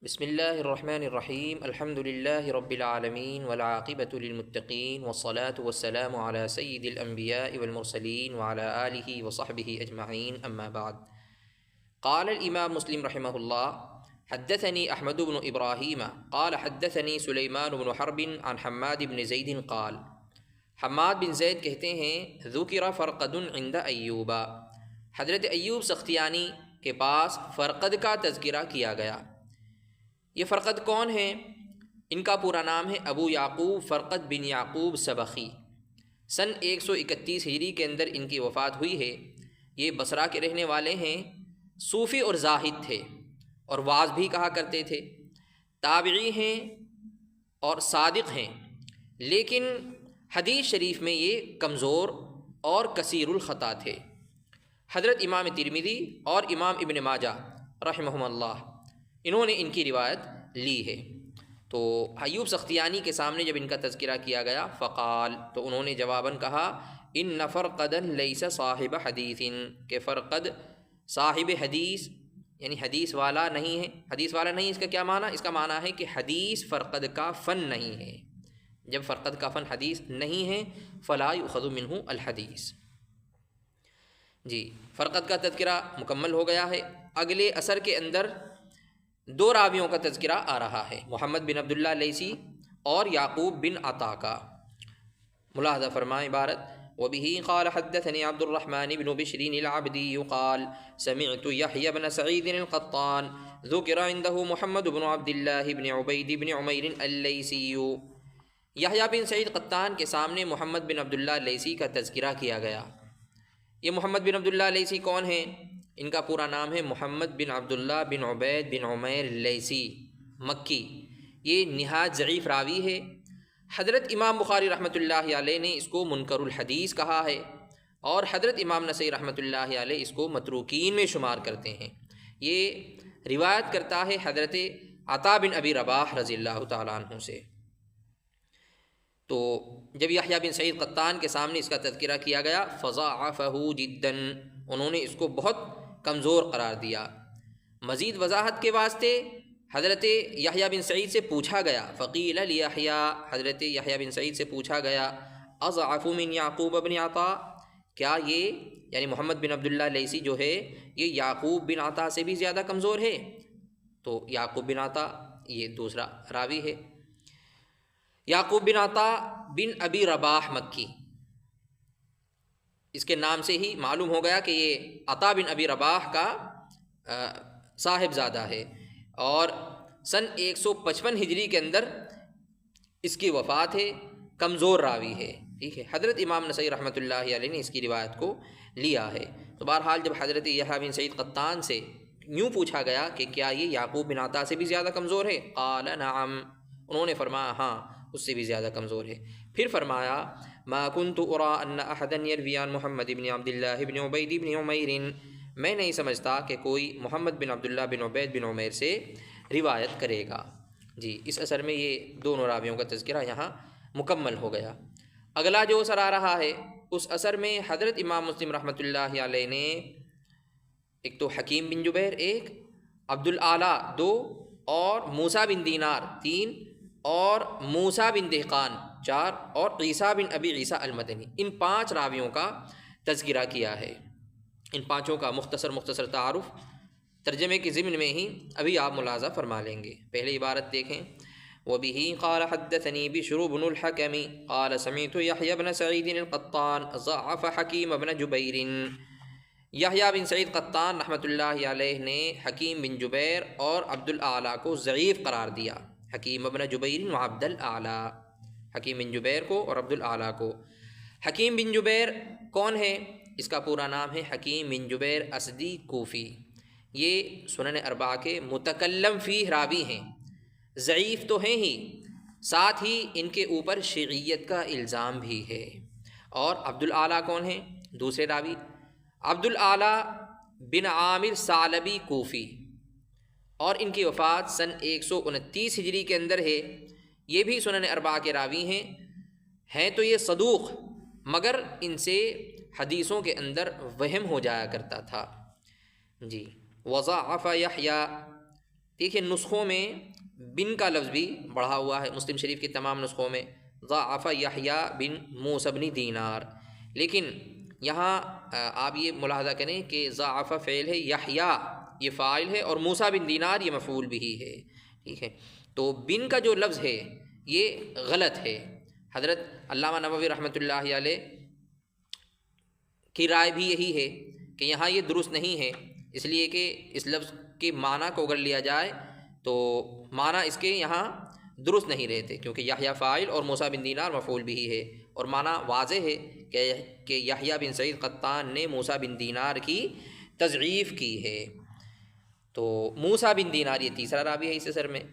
بسم اللہ الرحمن الرحیم الحمد للہ رب العالمین والعاقبۃ للمتقین والصلاة والسلام علی سید الانبیاء والمرسلین وعلی آلہ وصحبہ اجمعین اما بعد قال الامام مسلم رحمہ اللہ حدثني احمد بن ابراہیم قال حدثني سلیمان بن حرب عن حماد بن زید قال حماد بن زید کہتے ہیں ذکر فرقد عند ایوب، حضرت ایوب سختیانی کے پاس فرقد کا تذکرہ کیا گیا۔ یہ فرقد کون ہیں؟ ان کا پورا نام ہے ابو یعقوب فرقد بن یعقوب سبخی۔ سن 131 ہجری کے اندر ان کی وفات ہوئی ہے۔ یہ بصرہ کے رہنے والے ہیں، صوفی اور زاہد تھے اور واعظ بھی کہا کرتے تھے، تابعی ہیں اور صادق ہیں، لیکن حدیث شریف میں یہ کمزور اور کثیر الخطا تھے۔ حضرت امام ترمذی اور امام ابن ماجہ رحمہم اللہ انہوں نے ان کی روایت لی ہے۔ تو ایوب سختیانی کے سامنے جب ان کا تذکرہ کیا گیا فقال، تو انہوں نے جواباً کہا ان فرقدا لیس صاحب حدیث، کہ فرقد صاحب حدیث یعنی حدیث والا نہیں ہے۔ حدیث والا نہیں، اس کا کیا معنی؟ اس کا معنی ہے کہ حدیث فرقد کا فن نہیں ہے۔ جب فرقد کا فن حدیث نہیں ہے فلا یؤخذ منہ الحدیث۔ جی، فرقد کا تذکرہ مکمل ہو گیا ہے۔ اگلے اثر کے اندر دو راویوں کا تذکرہ آ رہا ہے، محمد بن عبداللہ لیثی اور یعقوب بن عطا کا۔ ملاحظہ فرمائیں عبارت وَبِهِ قَالَ حَدَّثَنِي عَبْدُ الرَّحْمَنِ بْنُ بِشْرٍ الْعَبْدِيُّ قَالَ سَمِعْتُ يَحْيَى بْنَ سَعِيدٍ الْقَطَّانِ ذُكِرَ عِنْدَهُ محمد بن عبد الله بن عبید بن عمیر الليثي۔ یحییٰ بن سعید قطان کے سامنے محمد بن عبداللہ لیثی کا تذکرہ کیا گیا۔ یہ محمد بن عبداللہ لیثی کون ہیں؟ ان کا پورا نام ہے محمد بن عبداللہ بن عبید بن عمیر لیثی مکی۔ یہ نہایت ضعیف راوی ہے۔ حضرت امام بخاری رحمۃ اللہ علیہ نے اس کو منکر الحدیث کہا ہے، اور حضرت امام نسائی رحمۃ اللہ علیہ اس کو متروکین میں شمار کرتے ہیں۔ یہ روایت کرتا ہے حضرت عطا بن ابی رباح رضی اللہ تعالیٰ عنہ سے۔ تو جب یحییٰ بن سعید قطان کے سامنے اس کا تذکرہ کیا گیا فضاعفہ جدا، انہوں نے اس کو بہت کمزور قرار دیا۔ مزید وضاحت کے واسطے حضرت یحییٰ بن سعید سے پوچھا گیا، فقیل لیحییٰ، حضرت یحییٰ بن سعید سے پوچھا گیا اضعف من یعقوب بن عطا، کیا یہ یعنی محمد بن عبداللہ لیثی جو ہے یہ یعقوب بن عطا سے بھی زیادہ کمزور ہے؟ تو یعقوب بن عطا یہ دوسرا راوی ہے۔ یعقوب بن عطا بن ابی رباح مکی، اس کے نام سے ہی معلوم ہو گیا کہ یہ عطا بن ابی رباح کا صاحبزادہ ہے، اور سن 155 ہجری کے اندر اس کی وفات ہے، کمزور راوی ہے۔ ٹھیک ہے، حضرت امام نسائی رحمۃ اللہ علیہ نے اس کی روایت کو لیا ہے۔ تو بہرحال جب حضرت یحییٰ بن سعید قطان سے یوں پوچھا گیا کہ کیا یہ یعقوب بن عطا سے بھی زیادہ کمزور ہے؟ قال نعم، انہوں نے فرمایا ہاں اس سے بھی زیادہ کمزور ہے۔ پھر فرمایا ما كنت ارى ان احدا يروي عن محمد بن عبد الله بن عبید بن عمیر، میں نہیں سمجھتا کہ کوئی محمد بن عبداللہ بن عبید بن عمیر سے روایت کرے گا۔ جی، اس اثر میں یہ دونوں راویوں کا تذکرہ یہاں مکمل ہو گیا۔ اگلا جو اثر آ رہا ہے اس اثر میں حضرت امام مسلم رحمۃ اللہ علیہ نے ایک تو حکیم بن جبیر ایک، عبد الاعلیٰ دو، اور موسیٰ بن دینار تین، اور موسیٰ بن دہقان چار، اور عیسیٰ بن ابی عیسیٰ المدنی، ان 5 راویوں کا تذکرہ کیا ہے۔ ان 5 کا مختصر تعارف ترجمے کے ضمن میں ہی ابھی آپ ملاحظہ فرما لیں گے۔ پہلے عبارت دیکھیں وَبِهِ قَالَ حَدَّثَنِي بِشْرُ بْنُ الْحَكَمِ قَالَ سَمِعْتُ يَحْيَى بْنَ سَعِيدٍ الْقَطَّانِ ضَعَّفَ حَكِيمَ بْنَ جُبَيْرٍ۔ یحییٰ بن سعید قطان رحمۃ اللہ علیہ نے حکیم بن جبیر اور عبد الاعلیٰ کو ضعیف قرار دیا۔ حکیم بن جبیر و عبد الاعلیٰ، حکیم بن جبیر کو اور عبد الاعلیٰ کو۔ حکیم بن جبیر کون ہے؟ اس کا پورا نام ہے حکیم بن جبیر اسدی کوفی۔ یہ سنن اربعہ کے متکلم فیہ راوی ہیں، ضعیف تو ہیں ہی، ساتھ ہی ان کے اوپر شیعیت کا الزام بھی ہے۔ اور عبد الاعلیٰ کون ہیں؟ دوسرے راوی عبد الاعلیٰ بن عامر ثعلبی کوفی، اور ان کی وفات سن 129 ہجری کے اندر ہے۔ یہ بھی سنن اربعہ کے راوی ہیں تو یہ صدوق، مگر ان سے حدیثوں کے اندر وہم ہو جایا کرتا تھا۔ جی، وضاعف یحییٰ، دیکھیے نسخوں میں بن کا لفظ بھی بڑھا ہوا ہے، مسلم شریف کے تمام نسخوں میں ضعف یحییٰ بن موسیٰ بن دینار، لیکن یہاں آپ یہ ملاحظہ کریں کہ ضعف فعل ہے، یحییٰ یہ فاعل ہے، اور موسیٰ بن دینار یہ مفعول بھی ہے، ٹھیک ہے۔ تو بن کا جو لفظ ہے یہ غلط ہے۔ حضرت علامہ نووی رحمۃ اللہ علیہ کی رائے بھی یہی ہے کہ یہاں یہ درست نہیں ہے، اس لیے کہ اس لفظ کے معنی کو اگر لیا جائے تو معنی اس کے یہاں درست نہیں رہتے، کیونکہ یحییٰ فاعل اور موسیٰ بن دینار مفعول بھی ہے، اور معنی واضح ہے کہ یحییٰ بن سعید قطان نے موسیٰ بن دینار کی تضعیف کی ہے۔ تو موسیٰ بن دینار یہ تیسرا راوی ہے اس اثر میں۔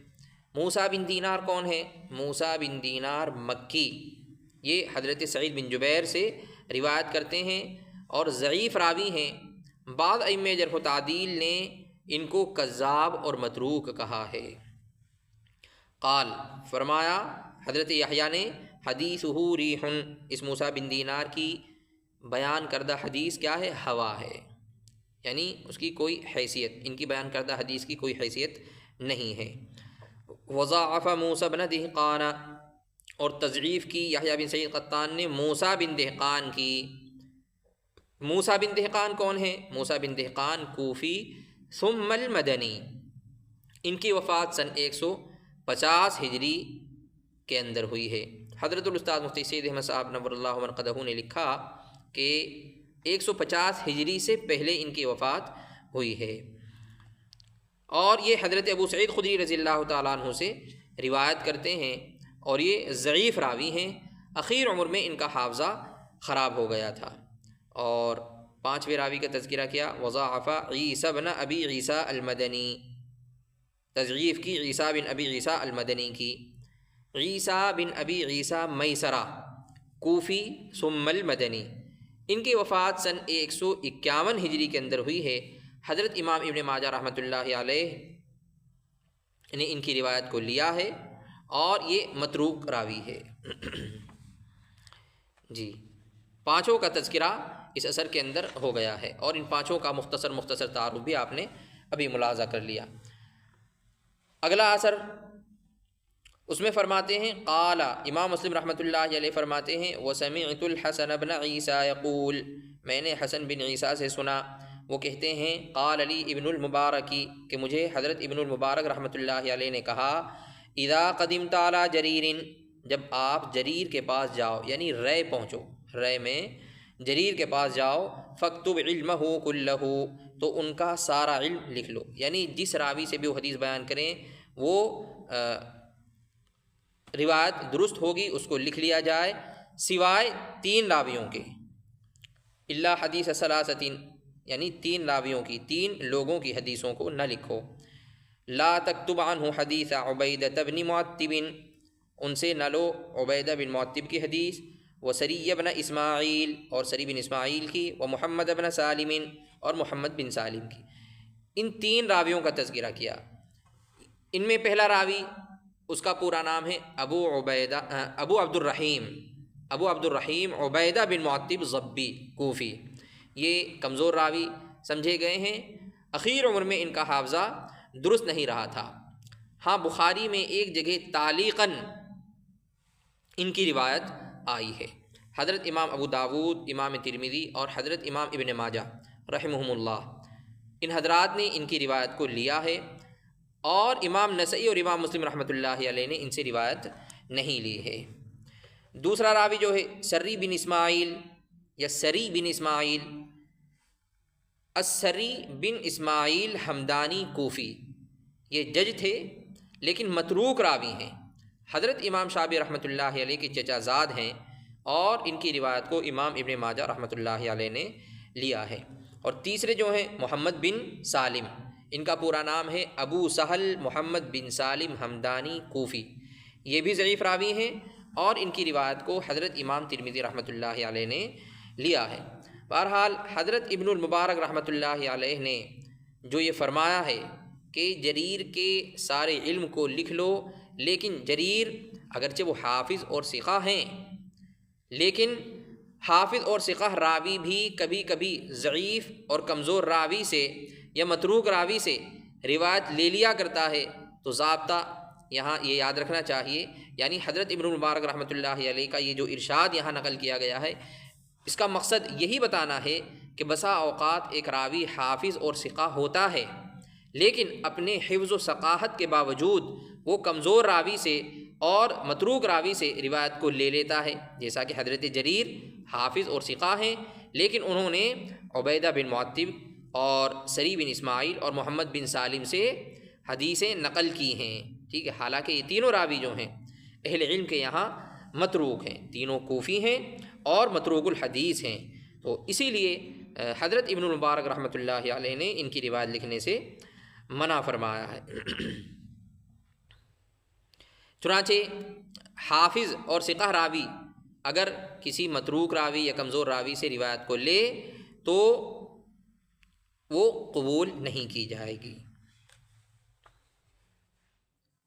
موسیٰ بن دینار کون ہے؟ موسیٰ بن دینار مکی، یہ حضرت سعید بن جبیر سے روایت کرتے ہیں اور ضعیف راوی ہیں۔ بعض ائمہ جرح و تعدیل نے ان کو کذاب اور متروک کہا ہے۔ قال فرمایا حضرت یحییٰ نے حدیثہ ریح، اس موسیٰ بن دینار کی بیان کردہ حدیث کیا ہے؟ ہوا ہے، یعنی اس کی کوئی حیثیت، ان کی بیان کردہ حدیث کی کوئی حیثیت نہیں ہے۔ وضاعف موسیٰ بن دہقان، اور تضعیف کی یحییٰ بن سعید قطان نے موسیٰ بن دہقان کی۔ موسیٰ بن دہقان کون ہے؟ موسیٰ بن دہقان کوفی ثم المدنی، ان کی وفات سن 150 ہجری کے اندر ہوئی ہے۔ حضرت الاستاذ مفتی سید احمد صاحب نور اللہ مرقدہ نے لکھا کہ 150 ہجری سے پہلے ان کی وفات ہوئی ہے، اور یہ حضرت ابو سعید خدری رضی اللہ تعالیٰ عنہ سے روایت کرتے ہیں، اور یہ ضعیف راوی ہیں۔ اخیر عمر میں ان کا حافظہ خراب ہو گیا تھا۔ اور پانچویں راوی کا تذکرہ کیا، وضاعف عیسیٰ بن ابی عیسیٰ المدنی، تضعیف کی عیسیٰ بن ابی عیسیٰ المدنی کی۔ عیسیٰ بن ابی عیسیٰ میسرہ کوفی ثم المدنی، ان کی وفات سن 151 ہجری کے اندر ہوئی ہے۔ حضرت امام ابن ماجہ رحمۃ اللہ علیہ نے ان کی روایت کو لیا ہے، اور یہ متروک راوی ہے۔ جی، پانچوں کا تذکرہ اس اثر کے اندر ہو گیا ہے، اور ان پانچوں کا مختصر تعارف بھی آپ نے ابھی ملاحظہ کر لیا۔ اگلا اثر اس میں فرماتے ہیں، قال امام مسلم رحمۃ اللہ علیہ فرماتے ہیں، وسمعت الحسن بن عیسیٰ یقول، میں نے حسن بن عیسیٰ سے سنا، وہ کہتے ہیں، قال علی ابن المبارکی، کہ مجھے حضرت ابن المبارک رحمۃ اللہ علیہ نے کہا، اذا قدمت علی جریر، جب آپ جریر کے پاس جاؤ، یعنی رے پہنچو، رے میں جریر کے پاس جاؤ، فاکتب علمہ کلہ، تو ان کا سارا علم لکھ لو، یعنی جس راوی سے بھی وہ حدیث بیان کریں وہ روایت درست ہوگی اس کو لکھ لیا جائے، سوائے 3 راویوں کے، الا حدیث ثلاثۃ، یعنی 3 راویوں کی، 3 لوگوں کی حدیثوں کو نہ لکھو۔ لا تکتب عنہ حدیث عبیدہ بن معتب، ان سے نہ لو عبیدہ بن معتب کی حدیث، وسری بن اسماعیل، اور سری بن اسماعیل کی، ومحمد بن سالم، اور محمد بن سالم کی۔ ان 3 راویوں کا تذکرہ کیا۔ ان میں پہلا راوی، اس کا پورا نام ہے ابو عبد الرحیم عبیدہ بن معتب ضبی کوفی، یہ کمزور راوی سمجھے گئے ہیں۔ اخیر عمر میں ان کا حافظہ درست نہیں رہا تھا۔ ہاں بخاری میں ایک جگہ تعلیقاً ان کی روایت آئی ہے۔ حضرت امام ابو داود، امام ترمذی، اور حضرت امام ابن ماجہ رحمہم اللہ، ان حضرات نے ان کی روایت کو لیا ہے، اور امام نسائی اور امام مسلم رحمۃ اللہ علیہ نے ان سے روایت نہیں لی ہے۔ دوسرا راوی جو ہے سری بن اسماعیل، یا سری بن اسماعیل، السری بن اسماعیل حمدانی کوفی، یہ جج تھے لیکن متروک راوی ہیں۔ حضرت امام شافعی رحمۃ اللہ علیہ کے چچا زاد ہیں، اور ان کی روایت کو امام ابن ماجہ رحمۃ اللہ علیہ نے لیا ہے۔ اور تیسرے جو ہیں محمد بن سالم، ان کا پورا نام ہے ابو سہل محمد بن سالم حمدانی کوفی، یہ بھی ضعیف راوی ہیں، اور ان کی روایت کو حضرت امام ترمذی رحمۃ اللہ علیہ نے لیا ہے۔ بہرحال حضرت ابن المبارک رحمۃ اللہ علیہ نے جو یہ فرمایا ہے کہ جریر کے سارے علم کو لکھ لو، لیکن جریر اگرچہ وہ حافظ اور ثقہ ہیں، لیکن حافظ اور ثقہ راوی بھی کبھی کبھی ضعیف اور کمزور راوی سے یا متروک راوی سے روایت لے لیا کرتا ہے تو ضابطہ یہاں یہ یاد رکھنا چاہیے، یعنی حضرت ابن المبارک رحمۃ اللہ علیہ کا یہ جو ارشاد یہاں نقل کیا گیا ہے، اس کا مقصد یہی بتانا ہے کہ بسا اوقات ایک راوی حافظ اور ثقہ ہوتا ہے، لیکن اپنے حفظ و ثقاہت کے باوجود وہ کمزور راوی سے اور متروک راوی سے روایت کو لے لیتا ہے، جیسا کہ حضرت جریر حافظ اور ثقہ ہیں، لیکن انہوں نے عبیدہ بن معتب اور سری بن اسماعیل اور محمد بن سالم سے حدیثیں نقل کی ہیں، ٹھیک ہے، حالانکہ یہ تینوں راوی جو ہیں اہل علم کے یہاں متروک ہیں، تینوں کوفی ہیں اور متروک الحدیث ہیں، تو اسی لیے حضرت ابن المبارک رحمۃ اللہ علیہ نے ان کی روایت لکھنے سے منع فرمایا ہے۔ چنانچہ حافظ اور ثقہ راوی اگر کسی متروک راوی یا کمزور راوی سے روایت کو لے تو وہ قبول نہیں کی جائے گی۔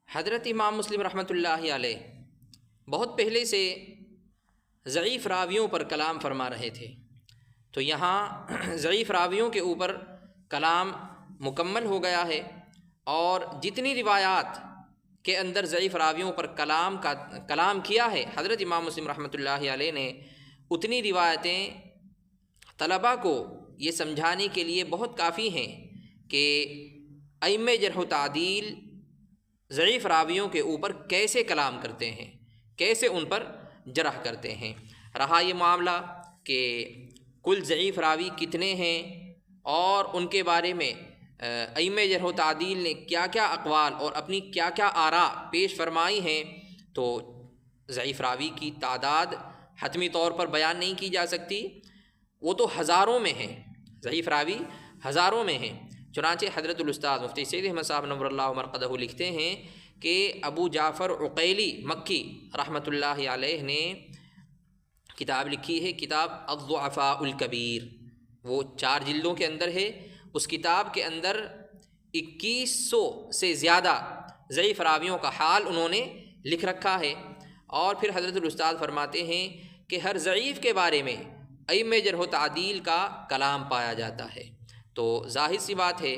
حضرت امام مسلم رحمۃ اللہ علیہ بہت پہلے سے ضعیف راویوں پر کلام فرما رہے تھے، تو یہاں ضعیف راویوں کے اوپر کلام مکمل ہو گیا ہے، اور جتنی روایات کے اندر ضعیف راویوں پر کلام کیا ہے حضرت امام مسلم رحمۃ اللہ علیہ نے، اتنی روایتیں طلباء کو یہ سمجھانے کے لیے بہت کافی ہیں کہ ائمہ جرح و تعدیل ضعیف راویوں کے اوپر کیسے کلام کرتے ہیں، کیسے ان پر جرح کرتے ہیں۔ رہا یہ معاملہ کہ کل ضعیف راوی کتنے ہیں اور ان کے بارے میں ائمہ جرح و تعدیل نے کیا کیا اقوال اور اپنی کیا کیا آراء پیش فرمائی ہیں، تو ضعیف راوی کی تعداد حتمی طور پر بیان نہیں کی جا سکتی، وہ تو ہزاروں میں ہیں، ضعیف راوی ہزاروں میں ہیں۔ چنانچہ حضرت الاستاذ مفتی سید احمد صاحب نور اللہ مرقدہ لکھتے ہیں کہ ابو جعفر عقیلی مکی رحمۃ اللہ علیہ نے کتاب لکھی ہے، کتاب الضعفاء الکبیر، وہ 4 جلدوں کے اندر ہے۔ اس کتاب کے اندر 2100 سے زیادہ ضعیف راویوں کا حال انہوں نے لکھ رکھا ہے، اور پھر حضرت الاستاذ فرماتے ہیں کہ ہر ضعیف کے بارے میں ائمہ جرح و تعدیل کا کلام پایا جاتا ہے، تو ظاہر سی بات ہے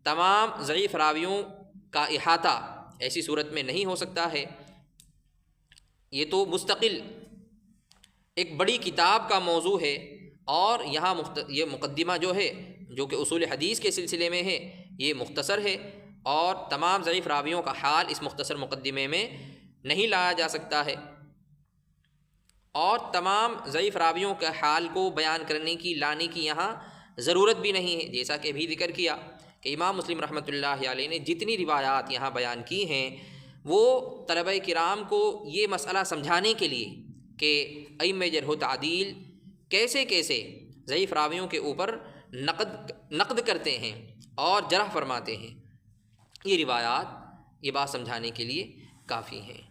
تمام ضعیف راویوں کا احاطہ ایسی صورت میں نہیں ہو سکتا ہے، یہ تو مستقل ایک بڑی کتاب کا موضوع ہے، اور یہاں یہ مقدمہ جو ہے جو کہ اصول حدیث کے سلسلے میں ہے یہ مختصر ہے، اور تمام ضعیف راویوں کا حال اس مختصر مقدمے میں نہیں لایا جا سکتا ہے، اور تمام ضعیف راویوں کے حال کو بیان لانے کی یہاں ضرورت بھی نہیں ہے، جیسا کہ ابھی ذکر کیا کہ امام مسلم رحمۃ اللہ علیہ نے جتنی روایات یہاں بیان کی ہیں وہ طلبہ کرام کو یہ مسئلہ سمجھانے کے لیے کہ ائمہ جرح و تعدیل کیسے کیسے ضعیف راویوں کے اوپر نقد کرتے ہیں اور جرح فرماتے ہیں، یہ روایات یہ بات سمجھانے کے لیے کافی ہیں۔